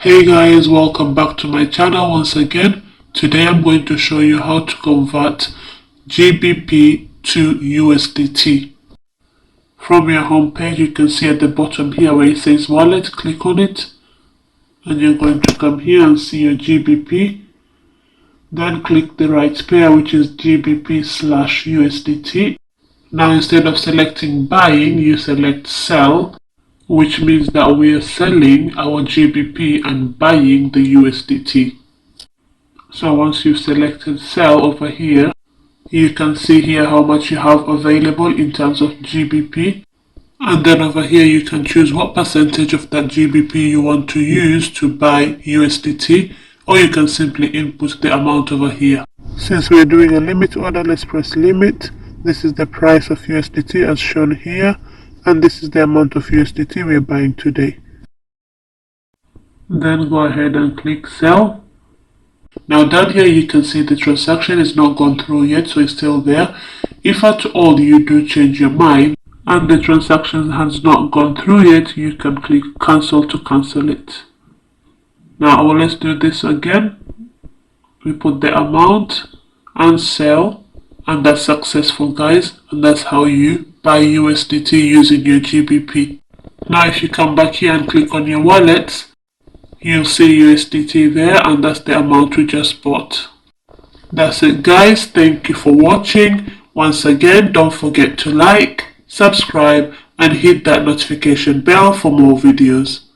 Hey guys, welcome back to my channel once again. Today I'm going to show you how to convert GBP to USDT. From your home page, you can see at the bottom here where it says wallet, click on it and you're going to come here and see your GBP. Then click the right pair, which is GBP/USDT. Now instead of selecting buying, you select sell, which means that we are selling our GBP and buying the USDT. So once you've selected sell over here, you can see here how much you have available in terms of GBP. And then over here you can choose what percentage of that GBP you want to use to buy USDT, or you can simply input the amount over here. Since we're doing a limit order, let's press limit. This is the price of USDT as shown here, and this is the amount of USDT we're buying today. Then go ahead and click sell. Now down here you can see the transaction is not gone through yet, so it's still there. If at all you do change your mind and the transaction has not gone through yet, you can click cancel to cancel it. Now let's do this again. We put the amount and sell, and that's successful, guys, and that's how you buy USDT using your GBP. Now if you come back here and click on your wallet, you'll see USDT there, and that's the amount we just bought. That's it, guys. Thank you for watching. Once again, don't forget to like, subscribe and hit that notification bell for more videos.